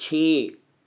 6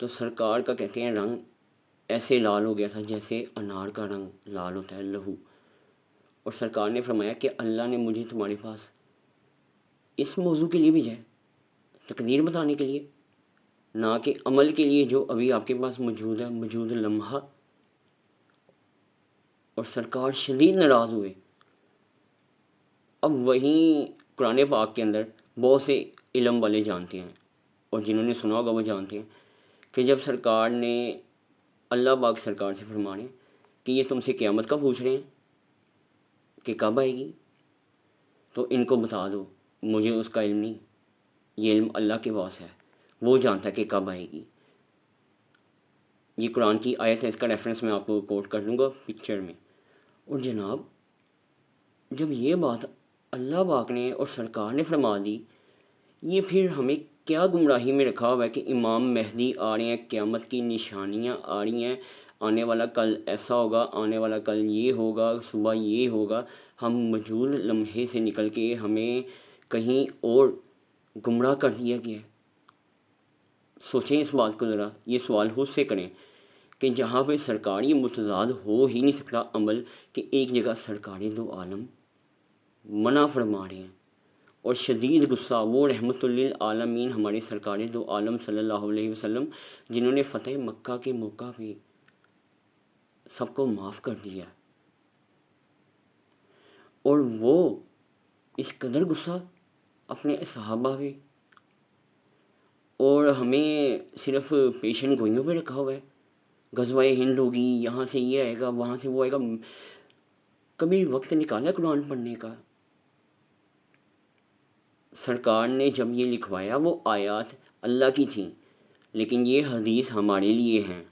تو سرکار کا کہتے ہیں رنگ ایسے لال ہو گیا تھا جیسے انار کا رنگ لال ہوتا ہے، لہو. اور سرکار نے فرمایا کہ اللہ نے مجھے تمہارے پاس اس موضوع کے لیے بھیجا ہے، تقدیر بتانے کے لیے، نہ کہ عمل کے لیے جو ابھی آپ کے پاس موجود ہے، موجود لمحہ. اور سرکار شدید ناراض ہوئے. اب وہیں قرآن پاک کے اندر بہت سے علم والے جانتے ہیں، اور جنہوں نے سنا ہوگا وہ جانتے ہیں کہ جب سرکار نے اللہ پاک سرکار سے فرما رہے ہیں کہ یہ تم سے قیامت کا پوچھ رہے ہیں کہ کب آئے گی، تو ان کو بتا دو مجھے اس کا علم نہیں، یہ علم اللہ کے پاس ہے، وہ جانتا ہے کہ کب آئے گی. یہ قرآن کی آیت ہے، اس کا ریفرنس میں آپ کو کوٹ کر دوں گا پکچر میں. اور جناب جب یہ بات اللہ پاک نے اور سرکار نے فرما دی، یہ پھر ہمیں کیا گمراہی میں رکھا ہوا ہے کہ امام مہدی آ رہے ہیں، قیامت کی نشانیاں آ رہی ہیں، آنے والا کل ایسا ہوگا، آنے والا کل یہ ہوگا، صبح یہ ہوگا. ہم موجود لمحے سے نکل کے ہمیں کہیں اور گمراہ کر دیا گیا ہے. سوچیں اس بات کو ذرا، یہ سوال خود سے کریں کہ جہاں پہ سرکاری متضاد ہو ہی نہیں سکتا عمل، کہ ایک جگہ سرکاری دو عالم منع فرما رہے ہیں. اور شدید غصہ وہ رحمت للعالمین ہمارے سرکار دو عالم صلی اللہ علیہ وسلم، جنہوں نے فتح مکہ کے موقع پہ سب کو معاف کر دیا. اور وہ اس قدر غصہ اپنے صحابہ پہ، اور ہمیں صرف پیشن گوئیوں پہ رکھا ہوا ہے. غزوہ ہند ہوگی، یہاں سے یہ آئے گا، وہاں سے وہ آئے گا. کبھی وقت نکالا قرآن پڑھنے کا؟ سرکار نے جب یہ لکھوایا وہ آیات اللہ کی تھیں، لیکن یہ حدیث ہمارے لیے ہیں.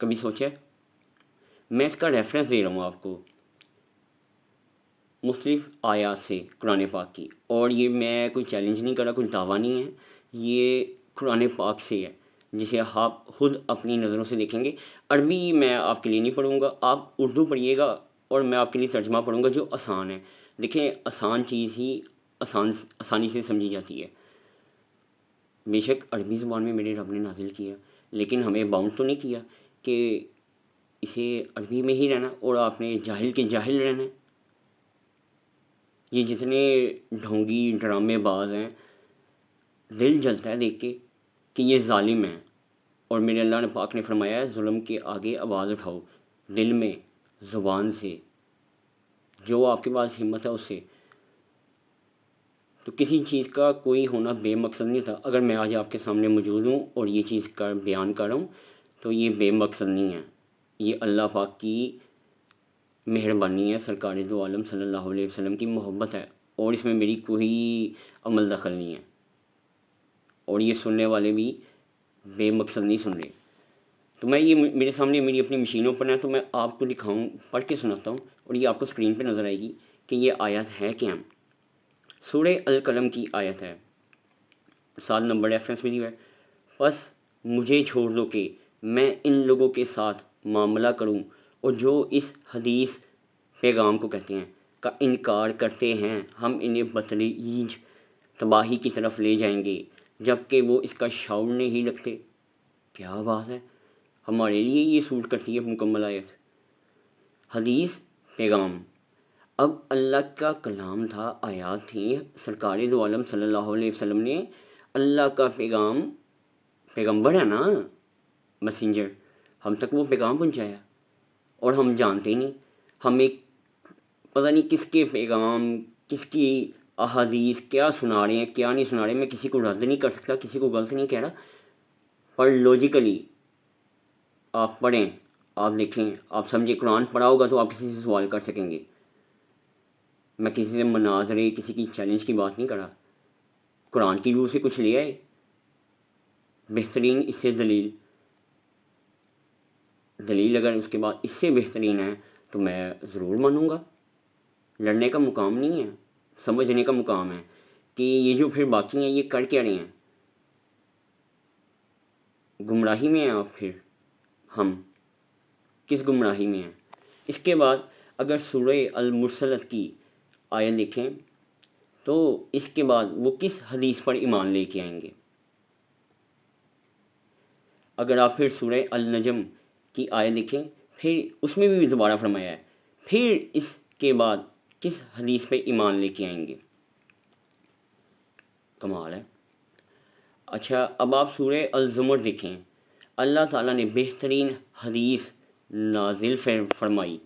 کبھی سوچا؟ میں اس کا ریفرنس دے رہا ہوں آپ کو مختلف آیات سے قرآن پاک کی، اور یہ میں کوئی چیلنج نہیں کر رہا، کوئی دعویٰ نہیں ہے، یہ قرآن پاک سے ہے جسے آپ خود اپنی نظروں سے دیکھیں گے. عربی میں آپ کے لیے نہیں پڑھوں گا، آپ اردو پڑھیے گا، اور میں آپ کے لیے ترجمہ پڑھوں گا جو آسان ہے. دیکھیں آسان چیز ہی آسانی سے سمجھی جاتی ہے. بے شک عربی زبان میں میرے رب نے نازل کیا، لیکن ہمیں باؤنڈ تو نہیں کیا کہ اسے عربی میں ہی رہنا اور آپ نے جاہل کے جاہل رہنا ہے. یہ جتنے ڈھونگی ڈرامے باز ہیں، دل جلتا ہے دیکھ کے کہ یہ ظالم ہیں. اور میرے اللہ نے پاک نے فرمایا ہے ظلم کے آگے آواز اٹھاؤ، دل میں، زبان سے، جو آپ کے پاس ہمت ہے اس سے. تو کسی چیز کا کوئی ہونا بے مقصد نہیں تھا. اگر میں آج آپ کے سامنے موجود ہوں اور یہ چیز کا بیان کر رہا ہوں تو یہ بے مقصد نہیں ہے، یہ اللہ پاک کی مہربانی ہے، سرکار دو عالم صلی اللہ علیہ وسلم کی محبت ہے، اور اس میں میری کوئی عمل دخل نہیں ہے. اور یہ سننے والے بھی بے مقصد نہیں سن رہے. تو میں یہ میرے سامنے میری اپنی مشینوں پر ہے، تو میں آپ کو دکھاؤں، پڑھ کے سناتا ہوں، اور یہ آپ کو اسکرین پہ نظر آئے گی کہ یہ آیت ہے کیا. سورہ القلم کی آیت ہے، 7 نمبر ریفرنس میں دی ہے. بس مجھے چھوڑ دو کہ میں ان لوگوں کے ساتھ معاملہ کروں، اور جو اس حدیث پیغام کو کہتے ہیں کا انکار کرتے ہیں، ہم انہیں بتدریج تباہی کی طرف لے جائیں گے جب کہ وہ اس کا شعور نہیں رکھتے. کیا بات ہے، ہمارے لیے یہ سوٹ کرتی ہے مکمل آیت. حدیث پیغام، اب اللہ کا کلام تھا، آیات تھیں، سرکار دو عالم صلی اللہ علیہ وسلم نے اللہ کا پیغمبر ہے نا، میسنجر، ہم تک وہ پیغام پہنچایا، اور ہم جانتے ہی نہیں. ہمیں پتہ نہیں کس کے پیغام، کس کی احادیث کیا سنا رہے ہیں کیا نہیں سنا رہے. میں کسی کو رد نہیں کر سکتا، کسی کو غلط نہیں کہہ رہا، پر لوجیکلی آپ پڑھیں، آپ دیکھیں، آپ سمجھیں. قرآن پڑھا ہوگا تو آپ کسی سے سوال کر سکیں گے. میں کسی سے مناظرے، کسی کی چیلنج کی بات نہیں کر رہا. قرآن کی روح سے کچھ لے آئے، بہترین اس سے دلیل اگر اس کے بعد اس سے بہترین ہے تو میں ضرور مانوں گا. لڑنے کا مقام نہیں ہے، سمجھنے کا مقام ہے کہ یہ جو پھر باقی ہیں یہ کر کیا رہے ہیں. گمراہی میں ہیں آپ، پھر ہم کس گمراہی میں ہیں. اس کے بعد اگر سورہ المرسلت کی آیت دیکھیں تو اس کے بعد وہ کس حدیث پر ایمان لے کے آئیں گے. اگر آپ پھر سورہ النجم کی آیت دیکھیں، پھر اس میں بھی دوبارہ فرمایا ہے، پھر اس کے بعد کس حدیث پہ ایمان لے کے آئیں گے؟ کمال ہے۔ اچھا، اب آپ سورہ الزمر دیکھیں، اللہ تعالیٰ نے بہترین حدیث نازل فرمائی،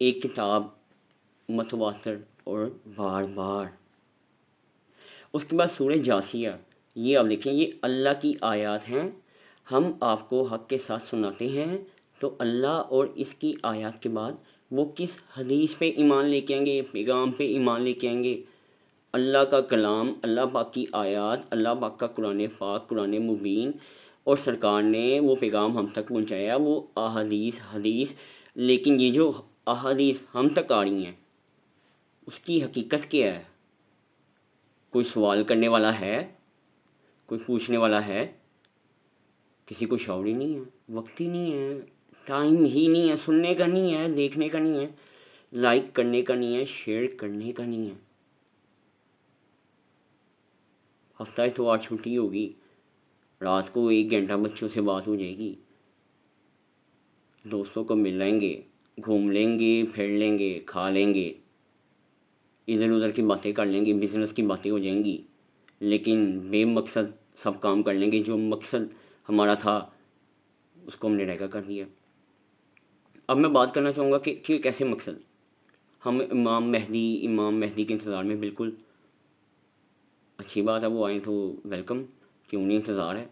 ایک کتاب متواتر اور بار بار۔ اس کے بعد سورہ جاسیہ، یہ آپ دیکھیں، یہ اللہ کی آیات ہیں، ہم آپ کو حق کے ساتھ سناتے ہیں، تو اللہ اور اس کی آیات کے بعد وہ کس حدیث پہ ایمان لے کے آئیں گے، پیغام پہ ایمان لے کے آئیں گے؟ اللہ کا کلام، اللہ پاک کی آیات، اللہ پاک کا قرآن پاک، قرآن مبین، اور سرکار نے وہ پیغام ہم تک پہنچایا، وہ احادیث حدیث۔ لیکن یہ جو احادیث ہم تک آ رہی ہیں، اس کی حقیقت کیا ہے؟ کوئی سوال کرنے والا ہے؟ کوئی پوچھنے والا ہے؟ کسی کو شعور ہی نہیں ہے، وقت ہی نہیں ہے، ٹائم ہی نہیں ہے، سننے کا نہیں ہے، دیکھنے کا نہیں ہے، لائک کرنے کا نہیں ہے، شیئر کرنے کا نہیں ہے۔ ہفتہ اتوار چھٹی ہوگی، رات کو 1 گھنٹہ بچوں سے بات ہو جائے گی، دوستوں کو مل لیں گے، گھوم لیں گے، پھر لیں گے، کھا لیں گے، ادھر ادھر کی باتیں کر لیں گے، بزنس کی باتیں ہو جائیں گی، لیکن بے مقصد سب کام کر لیں گے۔ جو مقصد ہمارا تھا اس کو ہم نے رہا کر دیا۔ اب میں بات کرنا چاہوں گا کہ کیسے مقصد؟ ہم امام مہدی کے انتظار میں، بالکل اچھی بات ہے، وہ آئیں تو ویلکم، کیوں نہیں، انتظار ہے۔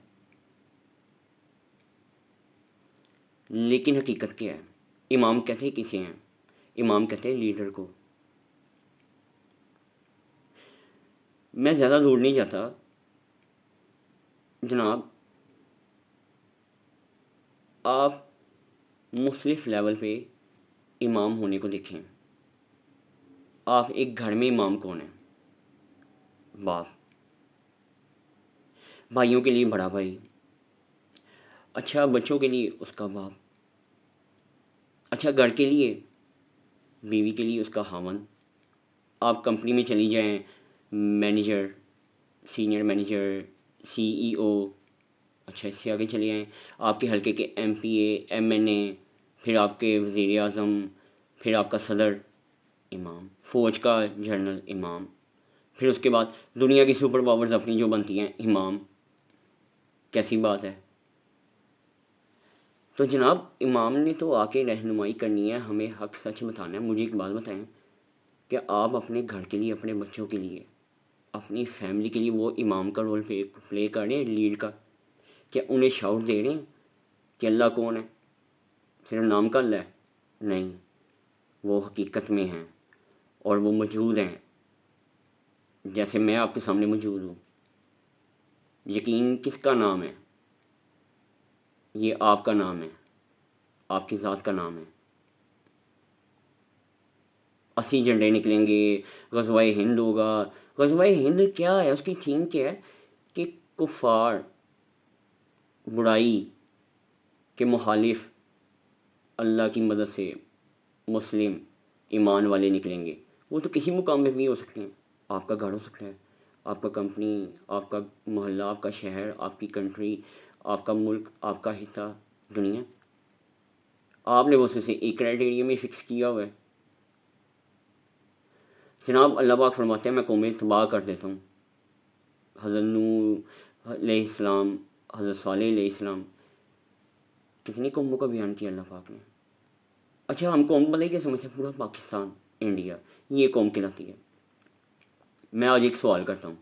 لیکن حقیقت کیا ہے؟ امام کہتے کسے ہیں؟ امام کہتے ہیں لیڈر کو۔ میں زیادہ دور نہیں جاتا جناب، آپ مختلف لیول پہ امام ہونے کو دیکھیں۔ آپ ایک گھر میں امام کون ہے؟ باپ، بھائیوں کے لیے بڑا بھائی، اچھا بچوں کے لیے اس کا باپ، اچھا گھر کے لیے، بیوی کے لیے اس کا خاوند۔ آپ کمپنی میں چلی جائیں، مینیجر، سینئر مینیجر، سی ای او، اچھا اس سے آگے چلے جائیں، آپ کے حلقے کے ایم پی اے، ایم این اے، پھر آپ کے وزیر اعظم، پھر آپ کا صدر، امام، فوج کا جنرل، امام، پھر اس کے بعد دنیا کی سپر پاورز اپنی جو بنتی ہیں، امام۔ کیسی بات ہے؟ تو جناب امام نے تو آ کے رہنمائی کرنی ہے، ہمیں حق سچ بتانا ہے۔ مجھے ایک بات بتائیں کہ آپ اپنے گھر کے لیے، اپنے بچوں کے لیے، اپنی فیملی کے لیے وہ امام کا رول پلے کر رہے ہیں، لیڈ کا؟ کیا انہیں شعور دے رہے ہیں کہ اللہ کون ہے؟ صرف نام کا اللہ ہے؟ نہیں، وہ حقیقت میں ہیں اور وہ موجود ہیں، جیسے میں آپ کے سامنے موجود ہوں۔ یقین کس کا نام ہے؟ یہ آپ کا نام ہے، آپ کی ذات کا نام ہے۔ 80 جھنڈے نکلیں گے، غزوہ ہند ہوگا۔ غزوہ ہند کیا ہے؟ اس کی تھیم کیا ہے؟ کہ کفار، برائی کے مخالف، اللہ کی مدد سے مسلم ایمان والے نکلیں گے۔ وہ تو کسی مقام میں بھی ہو سکتے ہیں، آپ کا گھر ہو سکتا ہے، آپ کا کمپنی، آپ کا محلہ، آپ کا شہر، آپ کی کنٹری، آپ کا ملک، آپ کا حصہ، دنیا۔ آپ نے بس اسے ایک کرائٹیریا میں فکس کیا ہوا ہے۔ جناب اللہ پاک فرماتے ہیں میں قومیں تباہ کر دیتا ہوں۔ حضرت نوح علیہ السلام، حضرت صالح علیہ السلام، کتنی قوموں کا بیان کیا اللہ پاک نے۔ اچھا ہم قوم پتہ ہی کیا سمجھتے ہیں؟ پورا پاکستان، انڈیا، یہ قوم کہلاتی ہے۔ میں آج ایک سوال کرتا ہوں،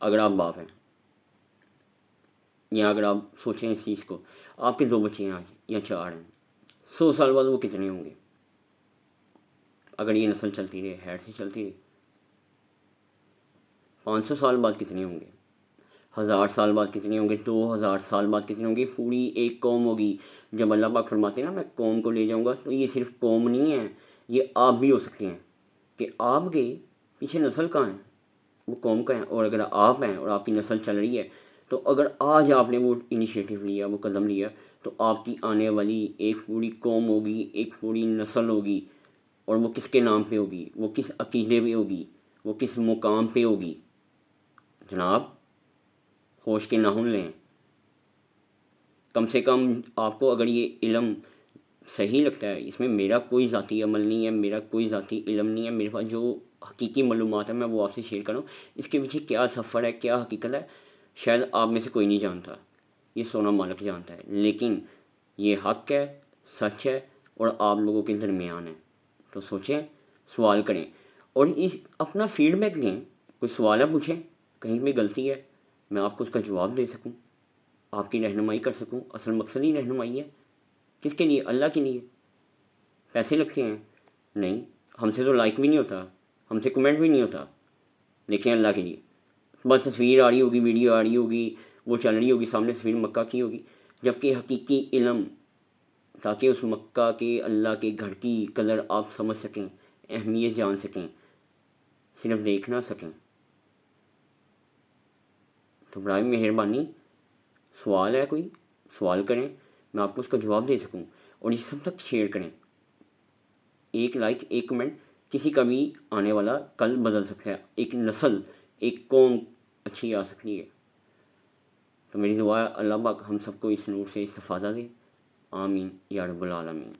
اگر آپ باپ ہیں، یا اگر آپ سوچیں اس چیز کو، آپ کے 2 بچے ہیں آج یا 4 ہیں، 100 سال بعد وہ کتنے ہوں گے؟ اگر یہ نسل چلتی رہے، ہیڈ سے چلتی رہے، 500 سال بعد کتنے ہوں گے؟ 1000 سال بعد کتنے ہوں گے؟ 2000 سال بعد کتنے ہوں گے؟ پوری ایک قوم ہوگی۔ جب اللہ پاک فرماتے ہیں نا میں قوم کو لے جاؤں گا، تو یہ صرف قوم نہیں ہے، یہ آپ بھی ہو سکتے ہیں کہ آپ کے پیچھے نسل کہاں ہے، وہ قوم کا ہے۔ اور اگر آپ ہیں اور آپ کی نسل چل رہی ہے، تو اگر آج آپ نے وہ انیشیٹو لیا، وہ قدم لیا، تو آپ کی آنے والی ایک پوری قوم ہوگی، ایک پوری نسل ہوگی، اور وہ کس کے نام پہ ہوگی؟ وہ کس عقیدے پہ ہوگی؟ وہ کس مقام پہ ہوگی؟ جناب ہوش کے ناخن لیں، کم سے کم آپ کو اگر یہ علم صحیح لگتا ہے، اس میں میرا کوئی ذاتی عمل نہیں ہے، میرا کوئی ذاتی علم نہیں ہے، میرے پاس جو حقیقی معلومات ہیں میں وہ آپ سے شیئر کروں. اس کے پیچھے کیا سفر ہے، کیا حقیقت ہے، شاید آپ میں سے کوئی نہیں جانتا، یہ سونا مالک جانتا ہے. لیکن یہ حق ہے، سچ ہے اور آپ لوگوں کے درمیان ہے. تو سوچیں، سوال کریں اور اپنا فیڈ بیک دیں. کوئی سوال ہے پوچھیں، کہیں بھی غلطی ہے میں آپ کو اس کا جواب دے سکوں، آپ کی رہنمائی کر سکوں. اصل مقصد ہی رہنمائی ہے. کس کے لیے؟ اللہ کے لیے. پیسے لگتے ہیں؟ نہیں، ہم سے تو لائک بھی نہیں ہوتا، ہم سے کمنٹ بھی نہیں ہوتا، لیکن اللہ کے لیے. بس تصویر آ رہی ہوگی، ویڈیو آ رہی ہوگی، وہ چل رہی ہوگی سامنے، تصویر مکہ کی ہوگی، جبکہ حقیقی علم، تاکہ اس مکہ کے اللہ کے گھر کی قدر آپ سمجھ سکیں، اہمیت جان سکیں، صرف دیکھ نہ سکیں. تو برائے مہربانی سوال ہے، کوئی سوال کریں، میں آپ کو اس کا جواب دے سکوں. اور یہ سب تک شیئر کریں. ایک لائک، ایک کمنٹ کسی کا بھی آنے والا کل بدل سکتا ہے، ایک نسل، ایک قوم اچھی آ سکتی ہے. تو میری دعا ہے اللہ پاک ہم سب کو اس نور سے استفادہ دے. آمین یا رب العالمین.